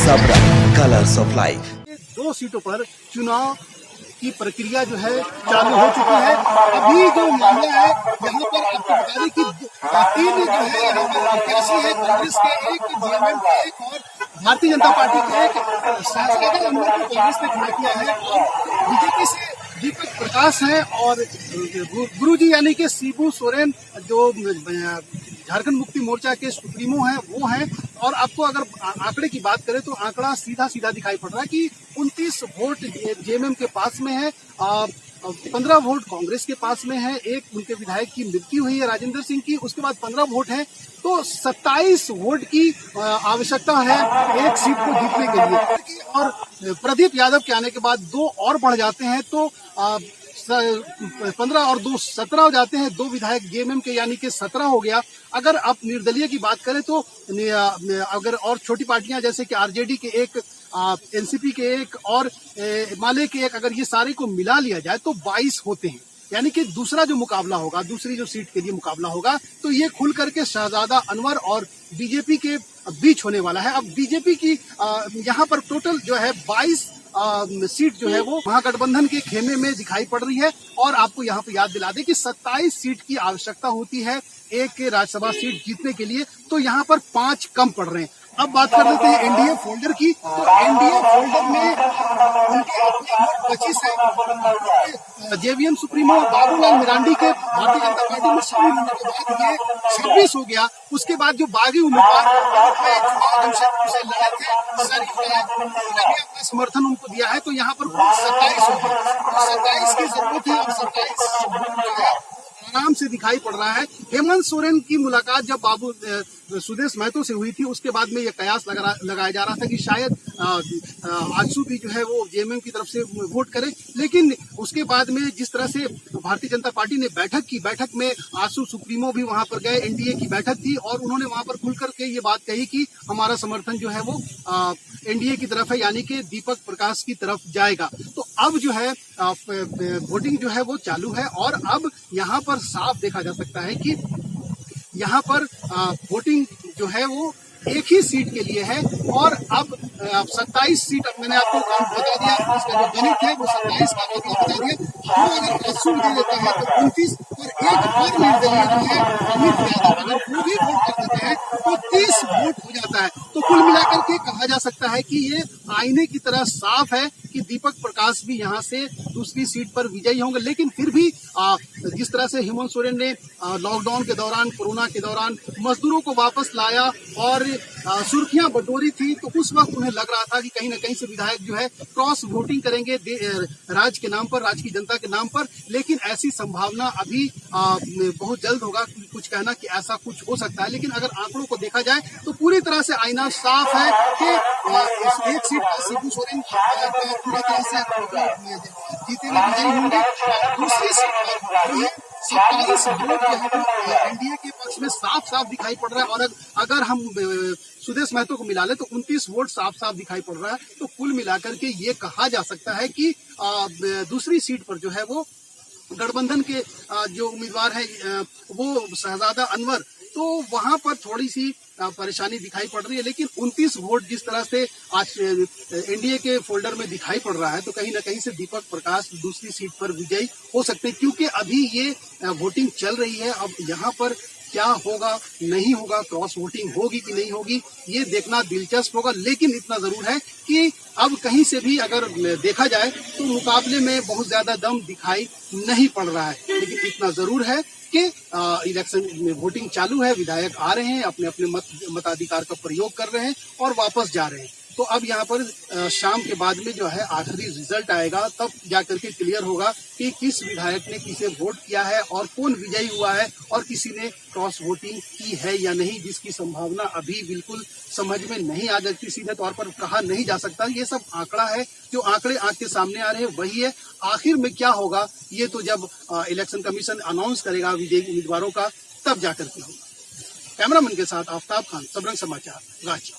Sabrang colours of life. 2 सीटों पर चुनाव की प्रक्रिया जो है चालू हो चुकी है। अभी जो मामला है यहाँ पर आपको बता दें कि 3 जो है यहाँ पर प्रत्याशी है, कांग्रेस के एक, जेएमएम के एक और भारतीय जनता पार्टी के एक। शहजादा अनवर को कांग्रेस ने खड़ा किया है और बीजेपी से दीपक प्रकाश है और गुरुजी यानी कि शिबू सोरेन जो झारखंड मुक्ति मोर्चा के सुप्रीमो हैं वो हैं। और आपको अगर आंकड़े की बात करें तो आंकड़ा सीधा सीधा दिखाई पड़ रहा है कि 29 वोट जेएमएम के पास में है, 15 वोट कांग्रेस के पास में है, एक उनके विधायक की मृत्यु हुई है राजेंद्र सिंह की, उसके बाद 15 वोट है, तो 27 वोट की आवश्यकता है एक सीट को जीतने के लिए। और प्रदीप यादव के आने के बाद 2 और बढ़ जाते हैं तो 15 और 2 17 हो जाते हैं। 2 विधायक जेएमएम के यानी कि 17 हो गया। अगर आप निर्दलीय की बात करें तो अगर और छोटी पार्टियां जैसे कि आरजेडी के एक, एनसीपी के एक और माले के एक, अगर ये सारे को मिला लिया जाए तो 22 होते हैं। यानी कि दूसरा जो मुकाबला होगा, दूसरी जो सीट के लिए मुकाबला होगा, तो ये खुल करके शहजादा अनवर और बीजेपी के बीच होने वाला है। अब बीजेपी की यहाँ पर टोटल जो है 22 सीट जो है वो महागठबंधन के खेमे में दिखाई पड़ रही है। और आपको यहाँ पे याद दिला दें कि 27 सीट की आवश्यकता होती है एक राज्यसभा सीट जीतने के लिए, तो यहाँ पर 5 कम पड़ रहे हैं। अब बात कर लेते हैं एनडीए फोल्डर की, तो एनडीए फोल्डर में उनके अपने वोट 25 है। जेवीएम सुप्रीमो बाबूलाल मरांडी के भारतीय जनता पार्टी में शामिल होने के बाद ये 26 हो गया। उसके बाद जो बागी उम्मीदवार जमशेदपुर से लड़े थे सर, अपना समर्थन उनको दिया है, तो यहाँ पर कुल 27 हो गया। तो 27 की जरूरत है और 27 आराम से दिखाई पड़ रहा है। हेमंत सोरेन की मुलाकात जब बाबू सुदेश महतो से हुई थी, उसके बाद में यह कयास लगाया जा रहा था कि शायद आजसू भी जो है वो जेएमएम की तरफ से वोट करे। लेकिन उसके बाद में जिस तरह से भारतीय जनता पार्टी ने बैठक में आजसू सुप्रीमो भी वहां पर गए, एनडीए की बैठक थी और उन्होंने वहां पर खुल करके ये बात कही कि हमारा समर्थन जो है वो एनडीए की तरफ है, यानी कि दीपक प्रकाश की तरफ जाएगा। तो अब जो है वोटिंग जो है वो चालू है और अब यहाँ पर साफ देखा जा सकता है कि यहाँ पर वोटिंग जो है वो एक ही सीट के लिए है। और अब 27 सीट, अब मैंने आपको काउंट बता दिया, इसका जो गणित है वो 27 का मतलब बता दिया। वो अगर आजसू दे देता है तो 29 और एक और निर्दलीय जो है अमित यादव, अगर वो भी वोट कर देते हैं तो 30 वोट हो जाता है। तो कुल मिलाकर के कहा जा सकता है कि ये आईने की तरह साफ है कि दीपक प्रकाश भी यहाँ से दूसरी सीट पर विजयी होंगे। लेकिन फिर भी जिस तरह से हेमंत सोरेन ने लॉकडाउन के दौरान, कोरोना के दौरान मजदूरों को वापस लाया और सुर्खियां बटोरी थी, तो उस वक्त उन्हें लग रहा था कि कहीं ना कहीं से विधायक जो है क्रॉस वोटिंग करेंगे राज्य के नाम पर, राज्य की जनता के नाम पर। लेकिन ऐसी संभावना अभी बहुत जल्द होगा कुछ कहना कि ऐसा कुछ हो सकता है। लेकिन अगर आंकड़ों को देखा जाए तो पूरी तरह से आईना साफ है कि एक सीट पर शिबू सोरेन पूरी तरह से जीते हुए विजयी होंगे। दूसरी सीट पर 27 वोट एनडीए के पक्ष में साफ साफ दिखाई पड़ रहा है। और अगर हम सुदेश महतो को मिला ले तो 29 वोट साफ साफ दिखाई पड़ रहा है। तो कुल मिलाकर के ये कहा जा सकता है कि दूसरी सीट पर जो है वो गठबंधन के जो उम्मीदवार है वो शहजादा अनवर, तो वहां पर थोड़ी सी परेशानी दिखाई पड़ रही है। लेकिन 29 वोट जिस तरह से आज एनडीए के फोल्डर में दिखाई पड़ रहा है, तो कहीं ना कहीं से दीपक प्रकाश दूसरी सीट पर विजयी हो सकते हैं, क्योंकि अभी ये वोटिंग चल रही है। अब यहाँ पर क्या होगा नहीं होगा, क्रॉस वोटिंग होगी कि नहीं होगी, ये देखना दिलचस्प होगा। लेकिन इतना जरूर है कि अब कहीं से भी अगर देखा जाए तो मुकाबले में बहुत ज्यादा दम दिखाई नहीं पड़ रहा है। लेकिन इतना जरूर है कि इलेक्शन में वोटिंग चालू है, विधायक आ रहे हैं, अपने अपने मताधिकार का प्रयोग कर रहे हैं और वापस जा रहे हैं। तो अब यहाँ पर शाम के बाद में जो है आखिरी रिजल्ट आएगा, तब जाकर के क्लियर होगा कि किस विधायक ने किसे वोट किया है और कौन विजयी हुआ है और किसी ने क्रॉस वोटिंग की है या नहीं, जिसकी संभावना अभी बिल्कुल समझ में नहीं आ जाती, सीधे तौर पर कहा नहीं जा सकता। ये सब आंकड़ा है, जो आंकड़े आंख के सामने आ रहे हैं वही है। आखिर में क्या होगा ये तो जब इलेक्शन कमीशन अनाउंस करेगा विजयी उम्मीदवारों का, तब जाकर के होगा। कैमरामैन के साथ आफ्ताब खान, सबरंग समाचार, रांची।